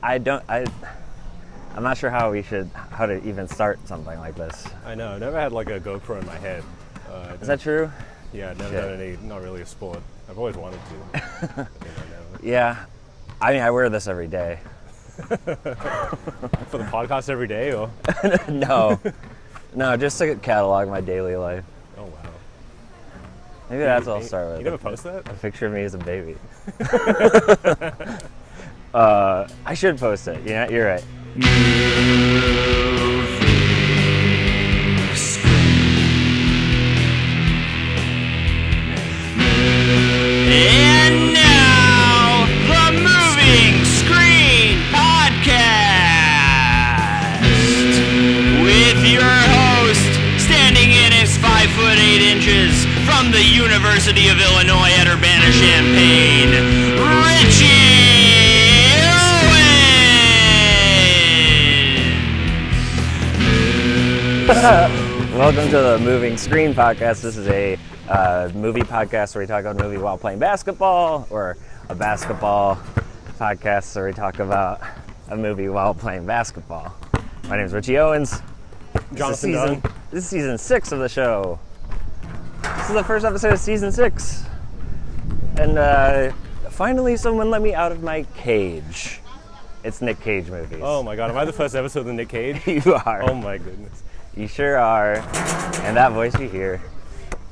I'm not sure how to even start something like this. I know. I never had like a GoPro in my head. Is that true? Yeah, I've never done any. Not really a sport. I've always wanted to. Yeah. I mean, I wear this every day. For the podcast every day, or? No, just to catalog my daily life. Oh wow. Maybe that's what I'll start with. You never post that? A picture of me as a baby. I should post it. Yeah, you're right. And now, the Moving Screen Podcast with your host, standing in at 5'8" from the University of Illinois at Urbana-Champaign, Richie. Welcome to the Moving Screen Podcast. This is a movie podcast where we talk about a movie while playing basketball, or a basketball podcast where we talk about a movie while playing basketball. My name is Richie Owens. Jonathan Dunne. This is season 6 of the show. This is the first episode of season 6. And finally someone let me out of my cage. It's Nick Cage movies. Oh my god, am I the first episode of Nick Cage? You are. Oh my goodness. You sure are. And that voice you hear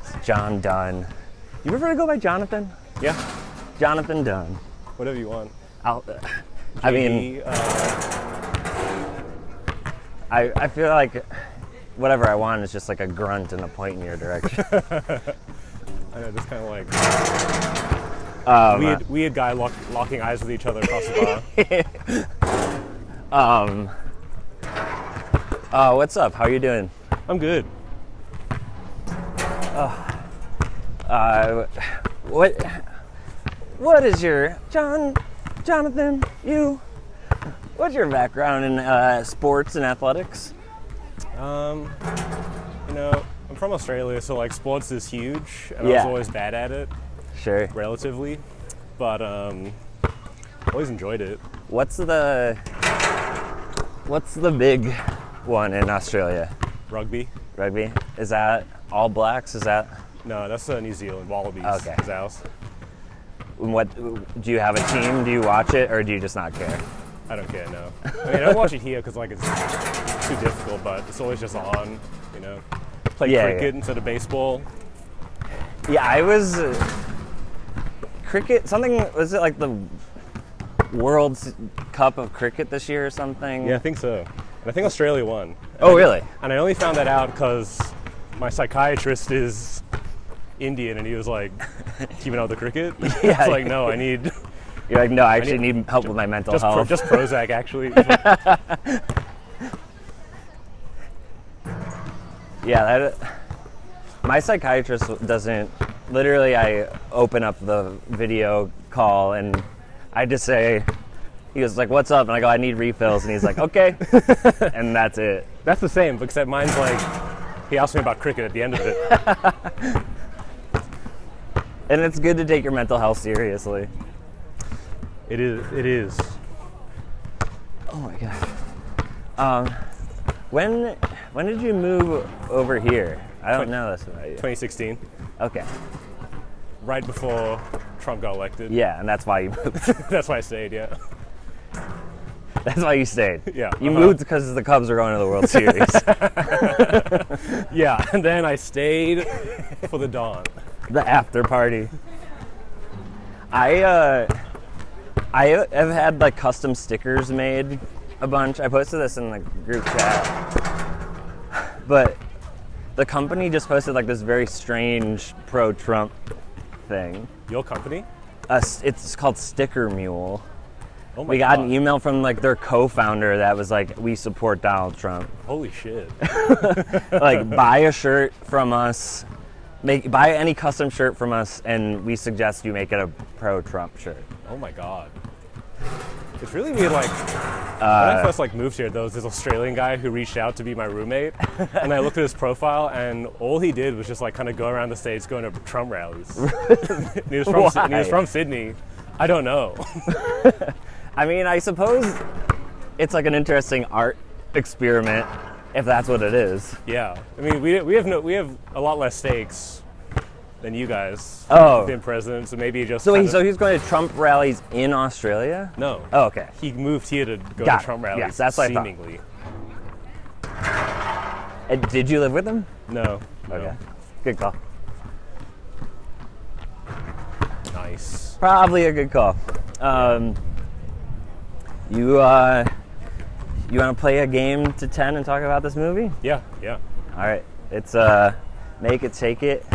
is John Dunne. You prefer to go by Jonathan? Yeah. Jonathan Dunne. Whatever you want. I mean, I feel like whatever I want is just like a grunt and a point in your direction. I know, just kind of like weird guy locking eyes with each other across the bar. What's up? How are you doing? I'm good. What is your Jonathan? What's your background in sports and athletics? I'm from Australia, so like sports is huge, and I Yeah. was always bad at it, Sure. relatively, but always enjoyed it. What's the big one in Australia? Rugby? Rugby? Is that All Blacks? Is that No, that's New Zealand. Wallabies. Okay. Is ours. what? Do you have a team? Do you watch it, or do you just not care? I don't care. No. I mean, I don't watch it here because like it's too difficult, but it's always just on. Play cricket instead of baseball. Yeah, I was cricket. Something was it like the World Cup of cricket this year or something? Yeah, I think so. And I think Australia won. Oh, really? And I only found that out because my psychiatrist is Indian, and he was like, keeping out the cricket. Yeah. I was like, no, I need. You're like, no, I actually need help with my mental health. Just Prozac, actually. Yeah, my psychiatrist doesn't. Literally, I open up the video call and I just say, he was like, "What's up?" And I go, "I need refills." And he's like, "Okay," and that's it. That's the same, except mine's like, he asked me about cricket at the end of it. And it's good to take your mental health seriously. It is. Oh my god. When did you move over here? I don't know this about you. 2016, Okay. right before Trump got elected. Yeah, and that's why you moved. That's why I stayed, yeah. That's why you stayed. Yeah. You moved because the Cubs were going to the World Series. Yeah, and then I stayed for the dawn. The after party. I have had like custom stickers made a bunch. I posted this in the group chat. But the company just posted like this very strange pro-Trump thing. Your company? It's called Sticker Mule. Oh my We got God. an email from like their co-founder that was like, "We support Donald Trump. Holy shit. Like, buy a shirt from us, buy any custom shirt from us, and we suggest you make it a pro-Trump shirt." Oh my God. It's really weird, like, when I first moved here, there was this Australian guy who reached out to be my roommate, and I looked at his profile, and all he did was just kind of go around the States going to Trump rallies. And he was from Sydney. I don't know. I mean, I suppose it's like an interesting art experiment, if that's what it is. Yeah, I mean, we have a lot less stakes than you guys. Oh. Been president, so maybe just. So he's going to Trump rallies in Australia? No. Oh, okay. He moved here to go Got to Trump it. rallies. Yes, that's what I thought. seemingly. And did you live with him? No. Okay. Good call. Nice. Probably a good call. You want to play a game to 10 and talk about this movie? Yeah. All right. It's make it, take it.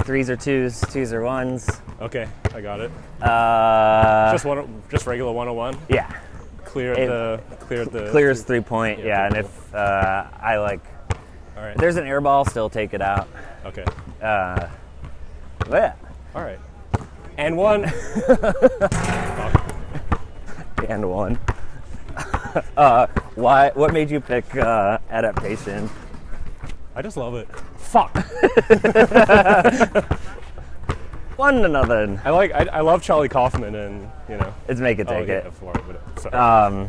3s or 2s, 2s or 1s. Okay, I got it. Just regular 101. Yeah. Clears 3 point. Yeah, and cool. if I like, All right. if there's an air ball, still take it out. Okay. But yeah. All right. And one. And one. What made you pick Adaptation? I just love it. Fuck. 1-0. I love Charlie Kaufman, and It's make it, take it. Sorry.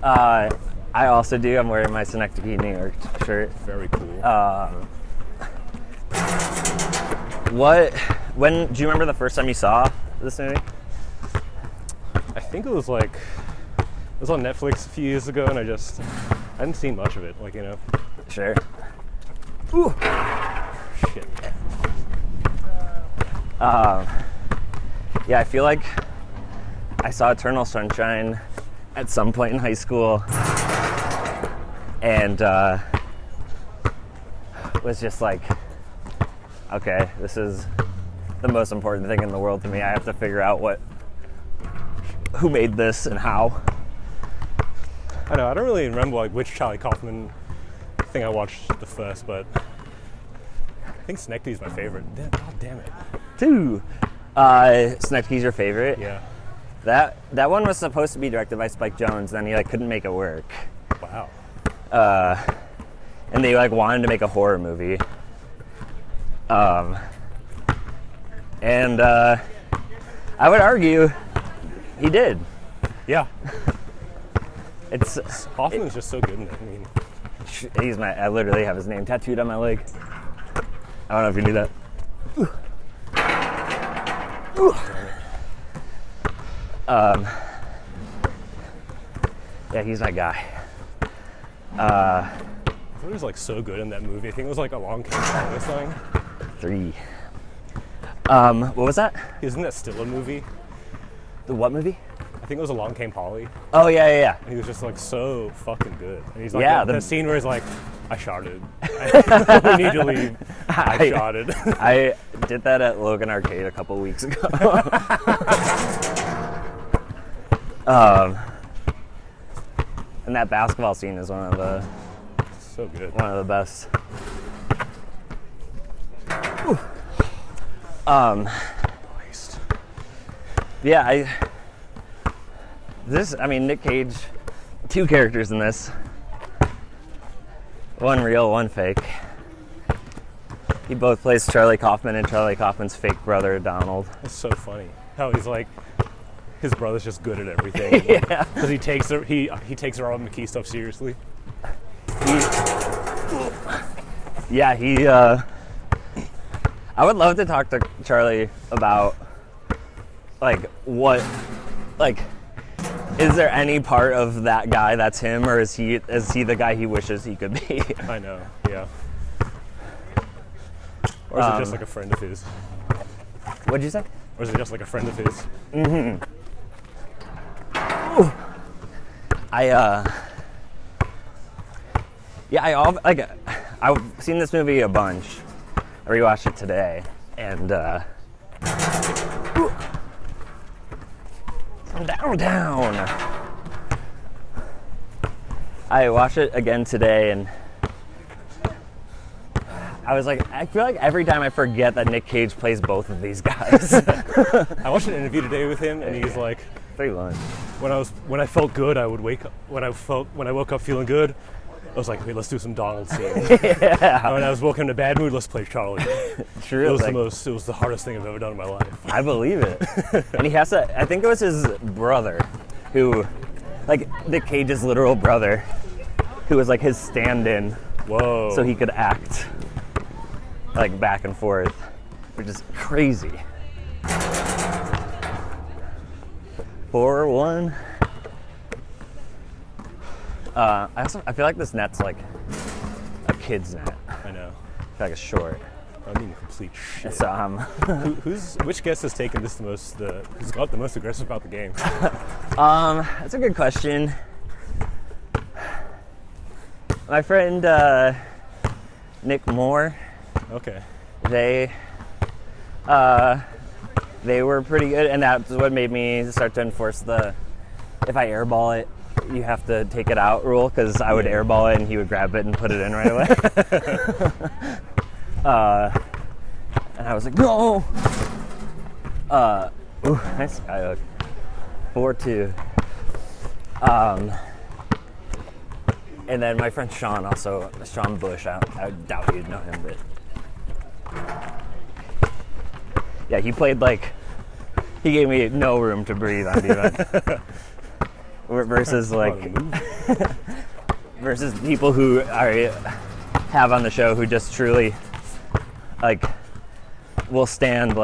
I also do. I'm wearing my Synecdoche, New York shirt. Very cool. When do you remember the first time you saw this movie? I think it was on Netflix a few years ago, and I hadn't seen much of it. Sure. Ooh. Shit. Yeah, I feel like I saw Eternal Sunshine at some point in high school, and was just like, okay, this is the most important thing in the world to me. I have to figure out who made this and how. I know. I don't really remember which Charlie Kaufman thing I watched the first, but I think Synecdoche's my favorite. God damn it. 2. Synecdoche's your favorite? Yeah. That one was supposed to be directed by Spike Jonze, then he couldn't make it work. Wow. And they wanted to make a horror movie. And I would argue he did. Yeah. It's Hoffman's just so good in it. I mean, I literally have his name tattooed on my leg. I don't know if you knew that. Yeah, he's my guy. I thought he was so good in that movie. I think it was Along Came Polly or something. 3. What was that? Isn't that still a movie? The what movie? I think it was Along Came Polly. Oh yeah. And he was just so fucking good. And he's the scene where he's I sharded. We need to leave. I sharded. I did that at Logan Arcade a couple weeks ago. And that basketball scene is one of the best. Yeah, Nick Cage, 2 characters in this. One real, one fake. He both plays Charlie Kaufman and Charlie Kaufman's fake brother, Donald. It's so funny how he's his brother's just good at everything. Yeah. Because he takes Robert McKee stuff seriously. I would love to talk to Charlie about is there any part of that guy that's him, or is he the guy he wishes he could be? I know, yeah. Or is it just a friend of his? What'd you say? Or is it just a friend of his? Mm-hmm. I've seen this movie a bunch. I rewatched it today, and down. I watched it again today, and I was I feel like every time I forget that Nick Cage plays both of these guys. I watched an interview today with him, and he's 3 lines. when I felt good, I would wake up. When I woke up feeling good, I was like, wait, let's do some Donald scenes. Yeah. When I was woken in a bad mood, let's play Charlie. True. It was the hardest thing I've ever done in my life. I believe it. And he has to, I think it was his brother who, like Nick Cage's literal brother, who was like his stand-in. Whoa. So he could act like back and forth, which is crazy. 4-1. I feel like this net's like a kid's net. I know. I feel like it's short. I mean, complete shit. So which guest has taken this who's got the most aggressive about the game? that's a good question. My friend Nick Moore. Okay. They were pretty good, and that's what made me start to enforce the if I airball it, you have to take it out rule, because I would airball it and he would grab it and put it in right away. And I was like, no! Nice skyhook. 4-2. And then my friend Sean Bush, I doubt you'd know him, but yeah, he played he gave me no room to breathe on defense. Versus versus people who I have on the show who just truly will stand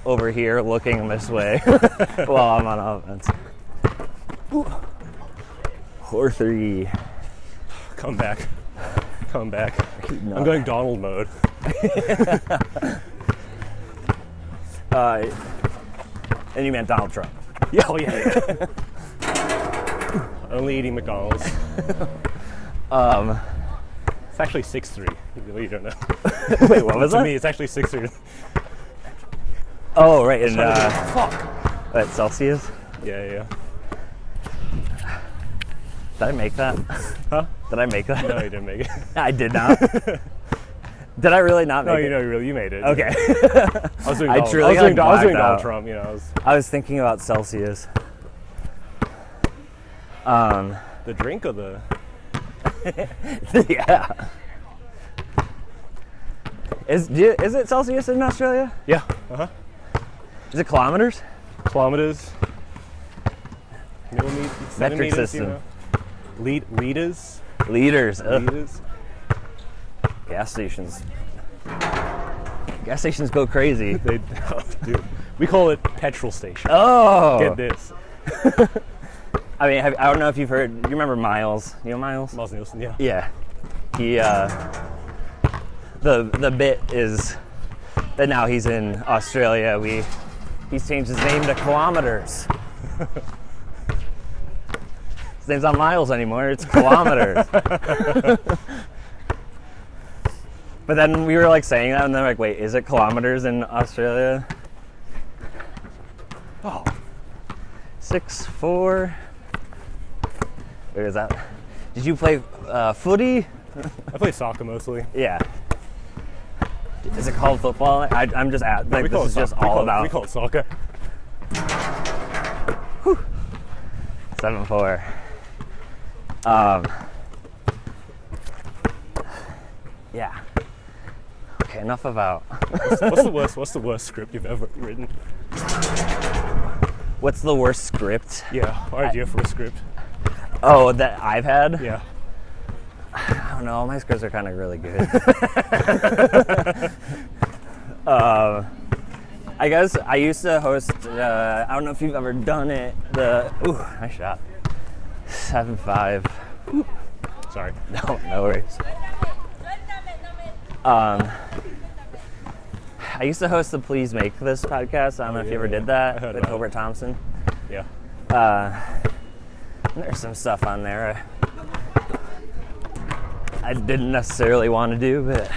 over here looking this way while I'm on offense. 4-3. Come back. I'm going Donald mode. And you meant Donald Trump. Yeah, oh yeah. Only eating McDonald's. It's actually 6-3. You don't know. Wait, what was that? To me, it's actually 6-3. Oh, right. And fuck. At Celsius? Yeah. Did I make that? Huh? Did I make that? No, you didn't make it. I did not. Did I really not make it? No, you made it. Okay. I was doing Donald Trump. I was thinking about Celsius. The drink or the? Yeah. Is it Celsius in Australia? Yeah. Is it kilometers? Kilometers. Metric system. Liters. Liters. Liters. Gas stations go crazy. Dude, we call it petrol station. Oh. Get this. I mean, I don't know if you've heard. You remember Miles? You know Miles? Miles Nielsen, yeah. Yeah. He. The bit is that now he's in Australia. He's changed his name to Kilometers. His name's not Miles anymore. It's Kilometers. But then we were saying that, and then wait, is it kilometers in Australia? Oh. 6-4. Where is that? Did you play footy? I play soccer mostly. Yeah. Is it called football? I'm just at this is just all about. We call it soccer. 7-4. Yeah. Okay, enough about. What's the worst script you've ever written? What's the worst script? Yeah, idea for a script. Oh, that I've had? Yeah. I don't know. My scripts are kind of really good. I guess I used to host. I don't know if you've ever done it. Nice shot. 7-5. Sorry. No worries. I used to host the Please Make This podcast. I don't know if you ever did that with Hobart Thompson. Yeah. There's some stuff on there I didn't necessarily want to do, but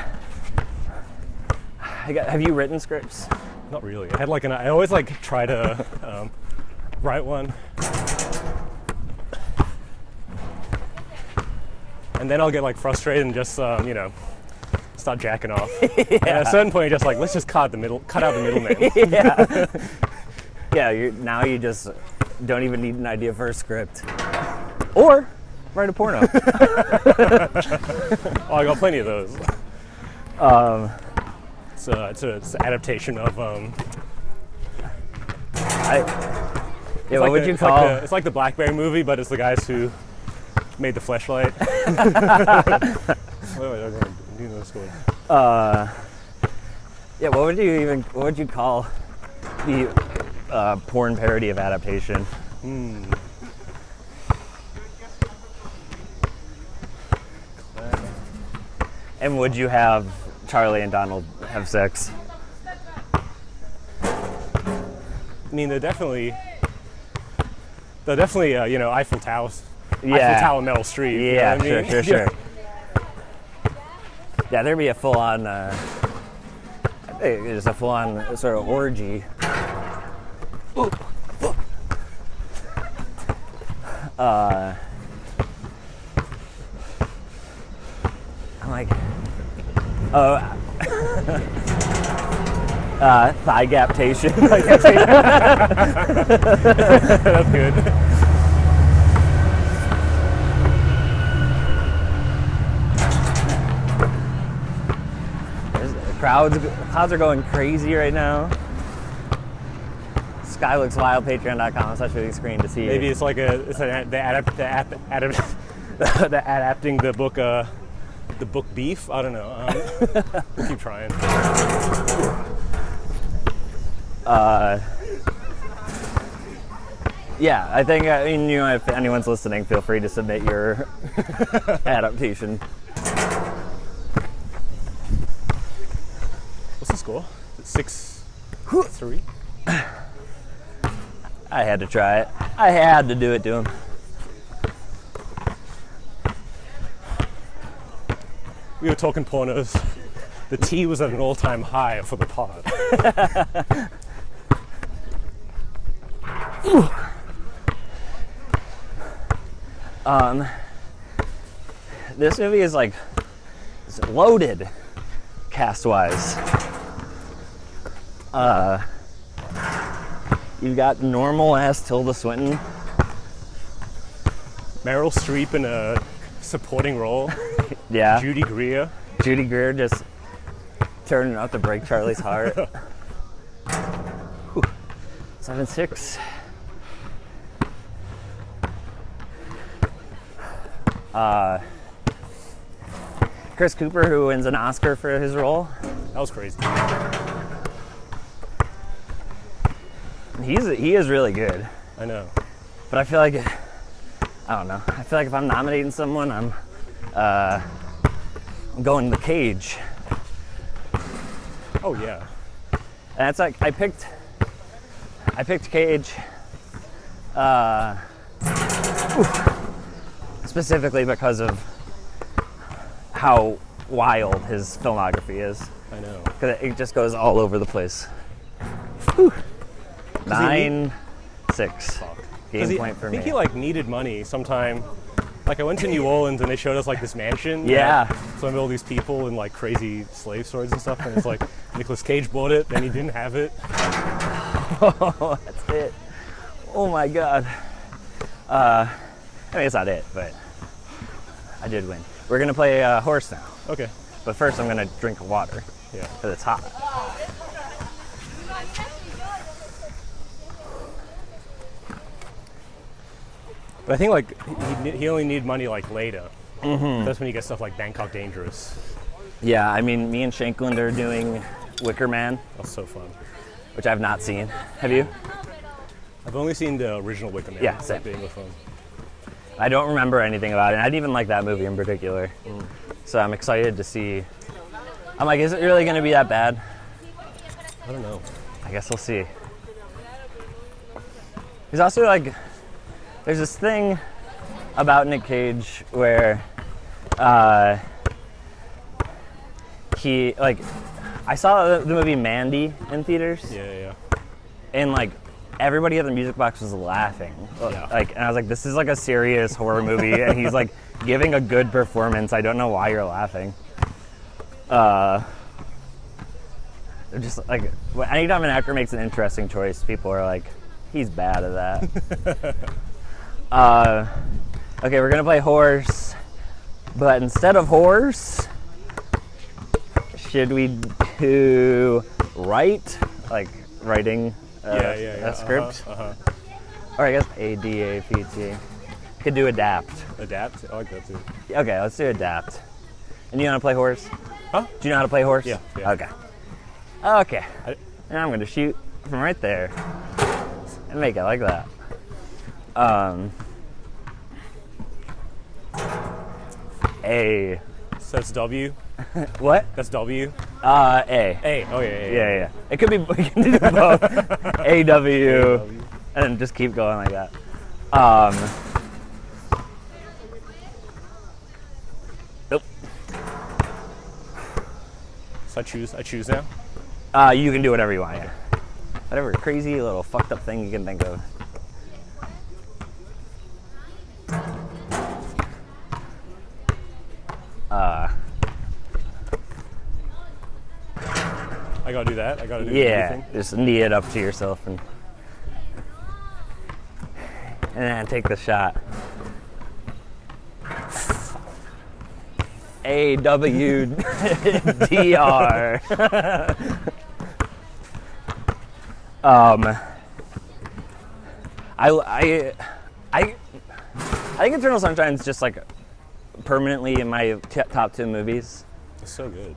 have you written scripts? Not really. I had I always try to write one, and then I'll get frustrated and just start jacking off. Yeah. And at a certain point, you're just let's just cut out the middleman. Yeah. Now you just don't even need an idea for a script, or Write a porno. Oh, I got plenty of those. It's an adaptation of what would you call? It's like the BlackBerry movie, but it's the guys who made the fleshlight. What would you call the porn parody of Adaptation? And would you have Charlie and Donald have sex? I mean, they're definitely Eiffel Tower. Yeah. Eiffel Tower, Meryl Streep. Yeah, you know what I mean? sure. Yeah, there'd be a full-on, just a full-on sort of orgy. I'm like, thigh-gaptation. That's good. Clouds are going crazy right now. Sky looks wild. Patreon.com/moviescreen to see. Maybe it's like adapting the book Beef. I don't know. We'll keep trying. Yeah, I think if anyone's listening, feel free to submit your adaptation. What's the score? 6-3. I had to try it. I had to do it to him. We were talking pornos. The tea was at an all-time high for the pod. This movie is like loaded cast-wise. You've got normal-ass Tilda Swinton. Meryl Streep in a supporting role. Yeah. Judy Greer just turning out to break Charlie's heart. 7-6. Chris Cooper, who wins an Oscar for his role. That was crazy. He is really good. I know. But I feel like, I don't know. I feel like if I'm nominating someone, I'm going The Cage. Oh yeah. And it's like I picked Cage specifically because of how wild his filmography is. I know. Because it just goes all over the place. 9-6. Game point for me. I think he needed money sometime. Like I went to New Orleans and they showed us this mansion. Yeah. So I met all these people and crazy slave stories and stuff. And it's like Nicolas Cage bought it, then he didn't have it. Oh, that's it. Oh my God. I mean, it's not it, but I did win. We're gonna play horse now. Okay. But first, I'm gonna drink water. Yeah. Because it's hot. But I think he only needed money later. Mm-hmm. That's when you get stuff like Bangkok Dangerous. Yeah, I mean, me and Shankland are doing Wicker Man. That's so fun. Which I've not seen. Have you? I've only seen the original Wicker Man. Yeah, same. Being with fun. I don't remember anything about it. I didn't even like that movie in particular. So I'm excited to see. I'm like, is it really going to be that bad? I don't know. I guess we'll see. There's also there's this thing about Nick Cage where he I saw the movie Mandy in theaters. Yeah. And everybody at the music box was laughing. Yeah. And I was like, this is a serious horror movie, and he's giving a good performance. I don't know why you're laughing. Just anytime an actor makes an interesting choice, people are like, he's bad at that. Okay, we're gonna play horse, but instead of horse, should we do write, like writing a script? Or I guess ADAPT. Could do adapt. Adapt? I like that too. Okay, let's do adapt. And you know how to play horse? Huh? Do you know how to play horse? Yeah. Okay. Okay. And I'm gonna shoot from right there and make it like that. A. So that's W? What? That's W? A. A. Oh, yeah. Yeah. It could be, we can do both. AW. And then just keep going like that. Nope. So I choose now? You can do whatever you want, yeah. Whatever crazy little fucked up thing you can think of. I gotta do that? I gotta do Yeah, everything? just knee it up to yourself and then take the shot. AWDR. I think Eternal Sunshine's just like permanently in my top 2 movies. It's so good.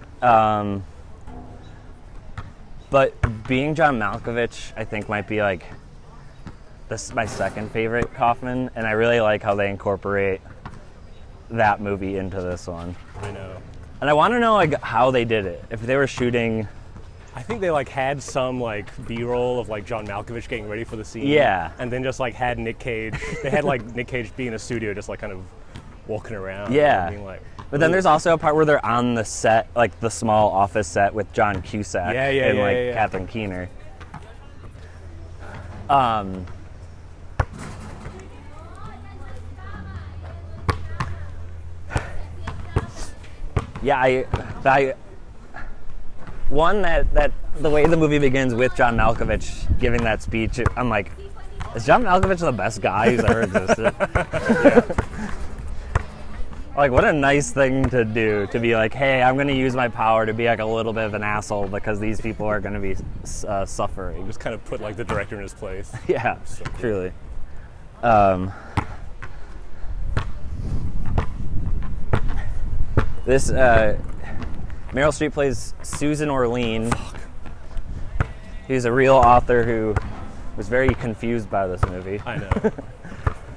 But being John Malkovich, I think might be like my second favorite Kaufman, and I really like how they incorporate that movie into this one. I know. And I want to know like how they did it. If they were shooting, I think they like had some like B-roll of like John Malkovich getting ready for the scene. Yeah. And then just like had Nick Cage. They had like Nick Cage be in a studio, just like kind of walking around. Yeah. And being like, but then there's also a part where they're on the set, like the small office set with John Cusack and Catherine Keener. Yeah, I one that the way the movie begins with John Malkovich giving that speech, I'm like, is John Malkovich the best guy who's ever existed? Like, what a nice thing to do, to be like, hey, I'm going to use my power to be like a little bit of an asshole because these people are going to be suffering. just kind of put like the director in his place. Yeah, So cool. truly. This Meryl Streep plays Susan Orlean. He's a real author who was very confused by this movie. I know.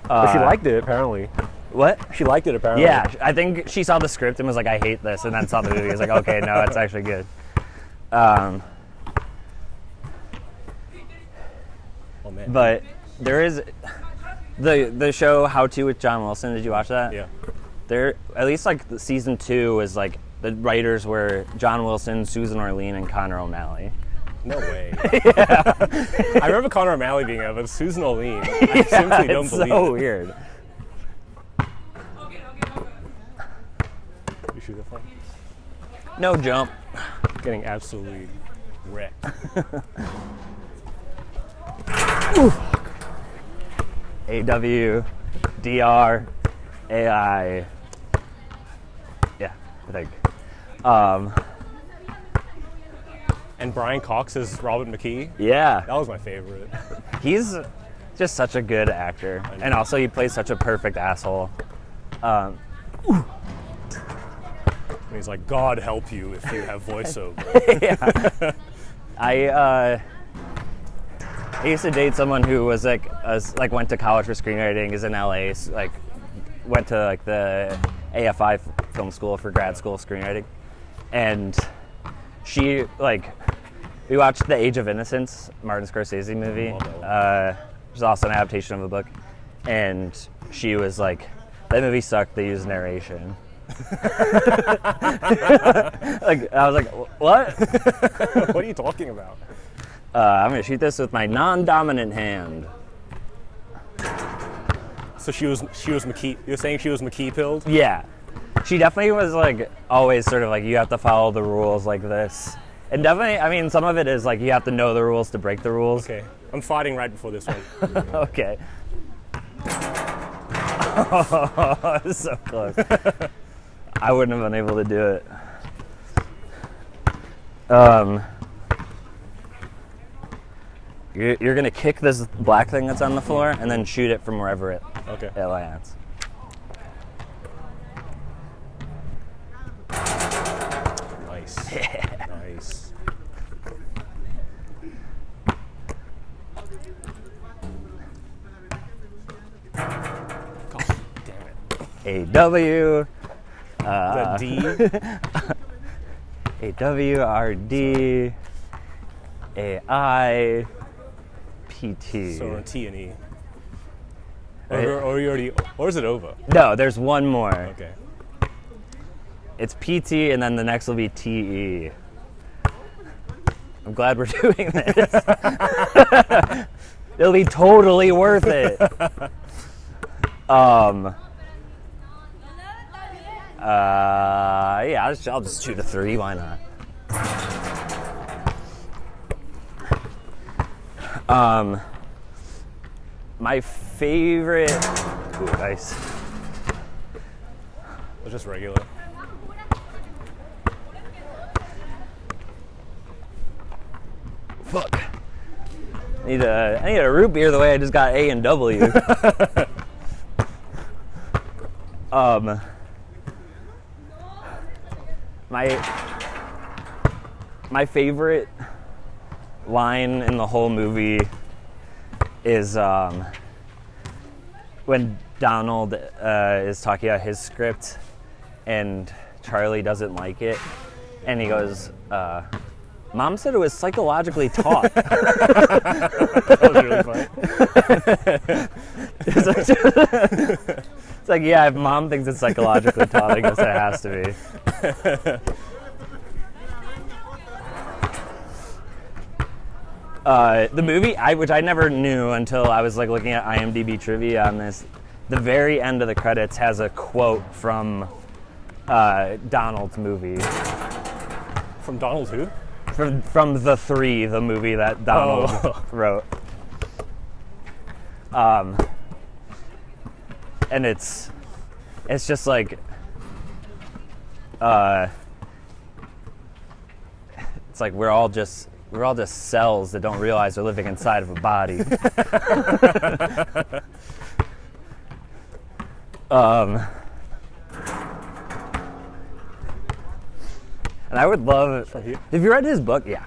But she liked it, apparently. What? She liked it, apparently. Yeah, I think she saw the script and was like, I hate this, and then saw the movie. Was like, okay, no, it's actually good. Oh, man. But there is the show How To with John Wilson. Did you watch that? Yeah. There, at least like the season 2 is like the writers were John Wilson, Susan Orlean, and Connor O'Malley. No way. I remember Connor O'Malley being out, but Susan Orlean, I simply don't believe so it. weird. You shoot that far? No jump. Getting absolutely wrecked. AW, DR, AI. Yeah, I think. And Brian Cox is Robert McKee. Yeah, That was my favorite. he's just such a good actor, and also he plays such a perfect asshole. And he's like, God help you if you have voiceover. I used to date someone who was like went to college for screenwriting, is in LA, like went to like the AFI film school for grad school screenwriting, and she like, we watched The Age of Innocence, Martin Scorsese movie, which is also an adaptation of a book, and she was like, that movie sucked, they used narration. Like, I was like, what? What are you talking about? I'm gonna shoot this with my non-dominant hand. So she was McKee. You're saying she was McKee pilled? Yeah, she definitely was like always sort of like, you have to follow the rules like this, and definitely, I mean, some of it is like you have to know the rules to break the rules. Okay, I'm fighting right before this one. Okay. Oh, it's so close. I wouldn't have been able to do it. You're gonna kick this black thing that's on the floor and then shoot it from wherever it lands. Nice. Nice. God damn it. A W. The D. A W R D. A I. P T. So we're on T and E. Right. Or you already, or is it over? No, there's one more. Okay. It's PT and then the next will be TE. I'm glad we're doing this. It'll be totally worth it. Yeah, I'll just shoot a 3. Why not? My favorite. Ooh, nice. It's just regular. Fuck. I need a root beer the way I just got A and W. My favorite line in the whole movie is when Donald is talking about his script and Charlie doesn't like it, and he goes, Mom said it was psychologically taught. That was really funny. It's like, yeah, if Mom thinks it's psychologically taught, I guess it has to be. The movie, which I never knew until I was like looking at IMDb trivia on this, the very end of the credits has a quote from Donald's movie. From Donald who? From The Three, the movie that Donald wrote. And it's just like it's like we're all just cells that don't realize they're living inside of a body. And I would love. Have you read his book? Yeah.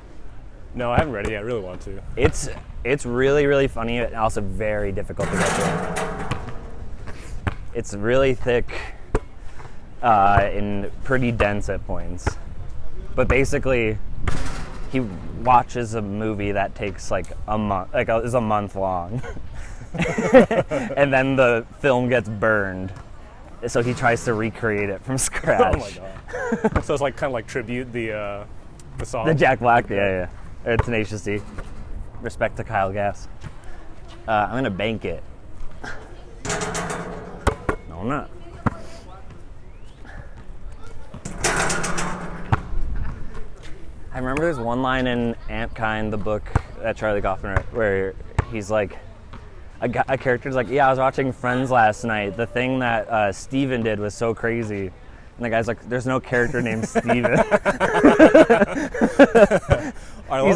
No, I haven't read it yet. I really want to. It's really, really funny and also very difficult to get through. It's really thick and pretty dense at points. But basically, he watches a movie that takes like a month, is a month long. And then the film gets burned. So he tries to recreate it from scratch. Oh my god. So it's like kind of like tribute the song. The Jack Black, yeah. Tenacious D. Respect to Kyle Gass. I'm gonna bank it. No, I'm not. I remember there's one line in Ant Kind, the book that Charlie Kaufman wrote, where he's like, a character's like, yeah, I was watching Friends last night. The thing that Steven did was so crazy. And the guy's like, there's no character named Steven. He's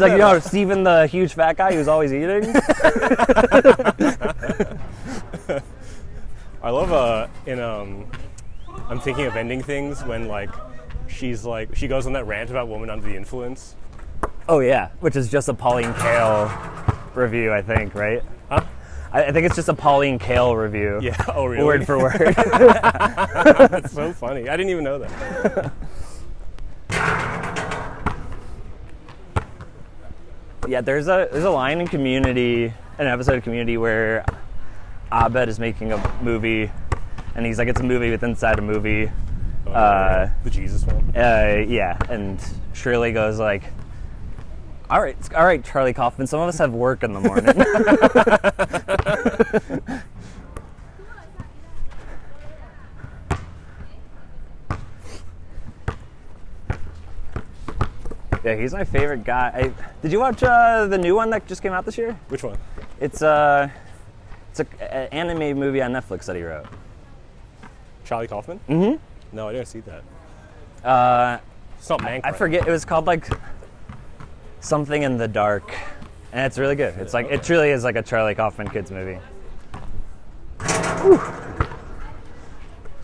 like, you know, Steven, the huge fat guy who's always eating? I love I'm Thinking of Ending Things when she goes on that rant about woman under the influence. Oh yeah, which is just a Pauline Kael review, I think, right? Huh? I think it's just a Pauline Kael review. Yeah, oh really? Word for word. That's so funny. I didn't even know that. Yeah, there's a line in Community, an episode of Community where Abed is making a movie, and he's like, it's a movie within inside a movie. The Jesus one. Yeah, and Shirley goes like, all right, Charlie Kaufman, some of us have work in the morning. Yeah, he's my favorite guy. Did you watch the new one that just came out this year? Which one? It's an anime movie on Netflix that he wrote. Charlie Kaufman? Mm-hmm. No, I didn't see that. It's not Mank. I forget. It was called like Something in the Dark, and it's really good. It's like it truly is like a Charlie Kaufman kids movie. Whew.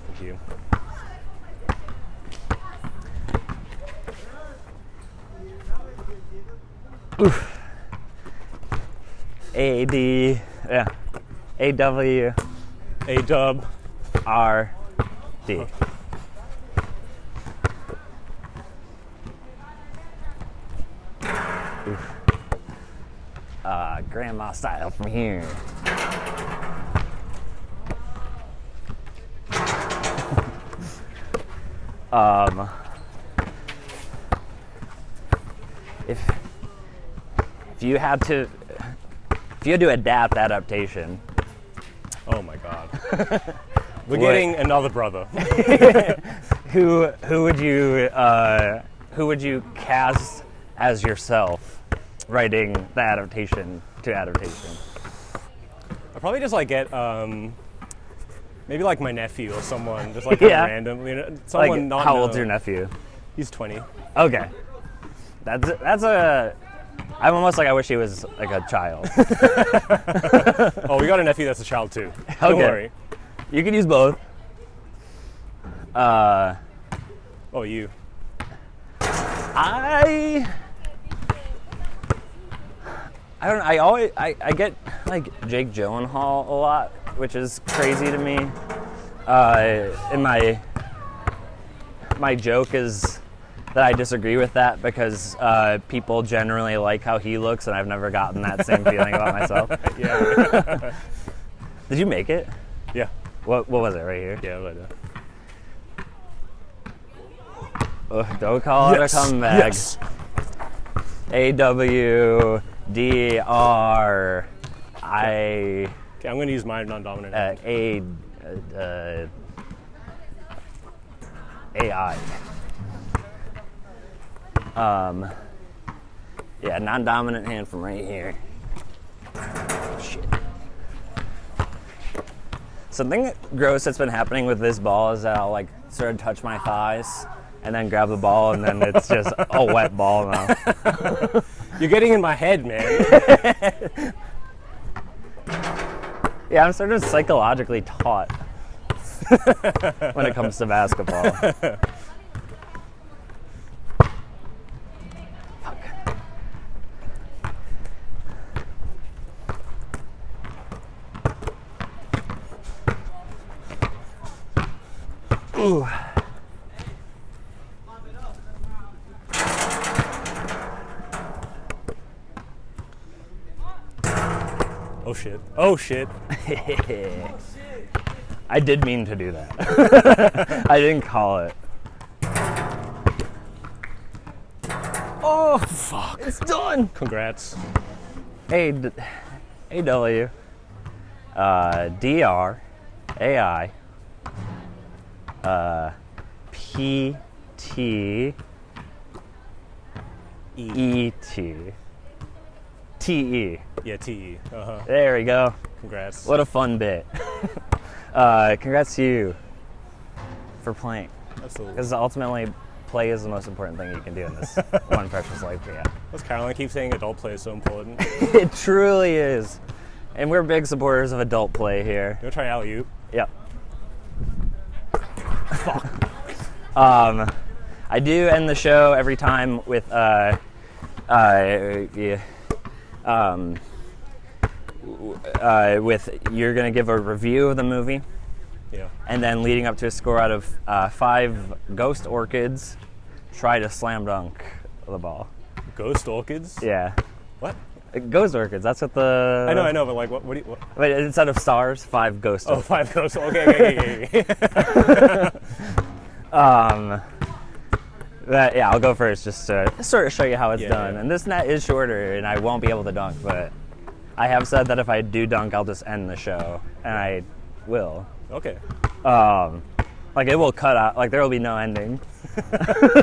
Thank you. Oof. A-D, yeah, A-W, A-Dub, R-D. Oof. Grandma style from here. If you had to adapt Adaptation, oh my God, we're getting another brother. who would you cast as yourself writing the adaptation to Adaptation? I'd probably just like get maybe like my nephew or someone, just like kinda random, you know, someone Like, not. how old's your nephew? He's 20. Okay, that's a. I'm almost like I wish he was like a child. Oh, we got a nephew that's a child too. Don't worry. You can use both. Oh, you. I don't know. I get like Jake Gyllenhaal a lot, which is crazy to me. And my joke is that I disagree with that because people generally like how he looks, and I've never gotten that same feeling about myself. Yeah. Did you make it? Yeah. What was it right here? Yeah, but Don't call it a comeback. Yes. A-W-D-R-I... Okay, I'm going to use my non-dominant. A-I. Yeah, non-dominant hand from right here. Shit. Something gross that's been happening with this ball is that I'll like sort of touch my thighs and then grab the ball, and then it's just a wet ball now. You're getting in my head, man. Yeah, I'm sort of psychologically taught when it comes to basketball. Ooh. Oh shit. Oh shit. I did mean to do that. I didn't call it. Oh, fuck. It's done. Congrats. A-W. D-R-A-I. P-T. E-T. T-E. Yeah, T-E. Uh-huh. There we go. Congrats. What a fun bit. Congrats to you for playing. Absolutely. Because ultimately, play is the most important thing you can do in this one precious life we have. As Caroline keeps saying, adult play is so important. It truly is. And we're big supporters of adult play here. You want to try alley-oop? Yep. Fuck. I do end the show every time with with you're gonna give a review of the movie, Yeah. and then leading up to a score out of 5 ghost orchids, try to slam dunk the ball. Ghost orchids? Yeah. What? Ghost orchids. That's what the. I know, but like, what do you? What? But instead of stars, 5 ghost. Oh, 5 ghosts. Okay. Yeah, I'll go first just to sort of show you how it's done. Yeah. And this net is shorter, and I won't be able to dunk, but I have said that if I do dunk, I'll just end the show, and I will. Okay. Like, it will cut out. Like, there will be no ending.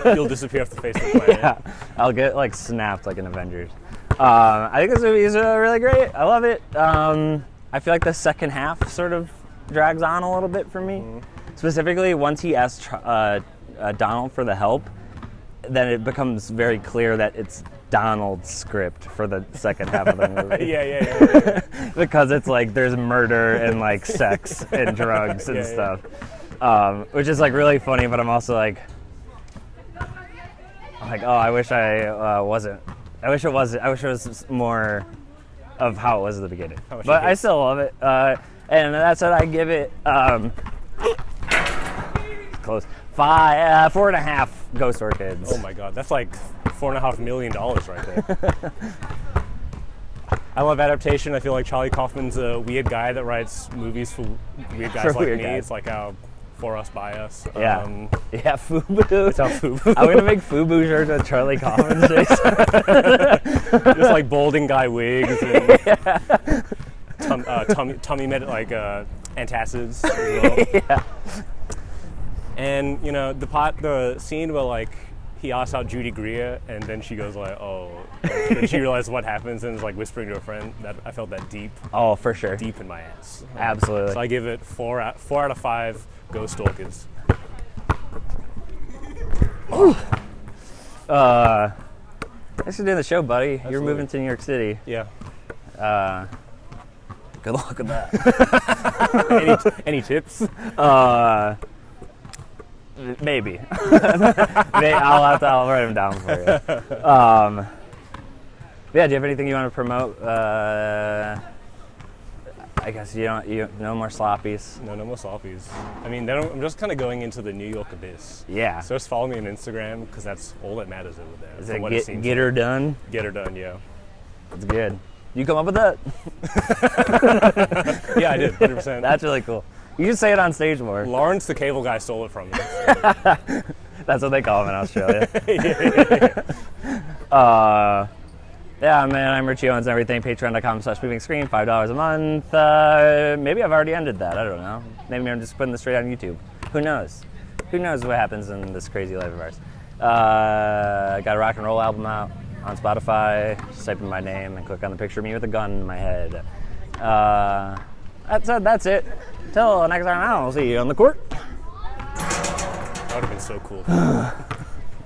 You'll disappear off the face of the planet. Yeah, I'll get like snapped like an Avengers. I think this movie is really great. I love it. I feel like the second half sort of drags on a little bit for me. specifically once he asks Donald for the help, then it becomes very clear that it's Donald's script for the second half of the movie. Yeah. Because it's like there's murder and like sex and drugs and stuff, which is like really funny. But I'm also like, oh, I wish I wasn't. I wish it wasn't. I wish it was more of how it was at the beginning. But I still love it, and that's what I give it. Close. 4.5 ghost orchids. Oh my god, that's like $4.5 million right there. I love Adaptation. I feel like Charlie Kaufman's a weird guy that writes movies for weird guys like me. It's like how For Us, By Us. Yeah, FUBU. It's how FUBU. I'm gonna make FUBU shirts with Charlie Kaufman's face. Just like balding guy wigs and tummy med like antacids as well. Yeah. And you know the scene where like he asks out Judy Greer and then she goes like, oh, and she realizes what happens and is like whispering to a friend. That I felt that deep. Oh, for sure. Deep in my ass. Absolutely. So I give it 4 out of 5 ghost orchids. Thanks for doing the show, buddy. Absolutely. You're moving to New York City. Yeah. Good luck with that. Any tips? Maybe. I'll write them down for you. Yeah. Do you have anything you want to promote? I guess you no more sloppies. No more sloppies. I mean, I'm just kind of going into the New York abyss. Yeah. So just follow me on Instagram because that's all that matters over there. Is it get her done? Get her done, yeah. That's good. You come up with that? Yeah, I did, 100%. That's really cool. You should say it on stage more. Lawrence, the cable guy, stole it from me. That's what they call him in Australia. Yeah. Yeah, man, I'm Richie Owens and everything. Patreon.com/movingscreen, $5 a month. Maybe I've already ended that. I don't know. Maybe I'm just putting this straight on YouTube. Who knows? Who knows what happens in this crazy life of ours? Got a rock and roll album out on Spotify. Just type in my name and click on the picture of me with a gun in my head. That's it. Till next time, I'll see you on the court. That would have been so cool.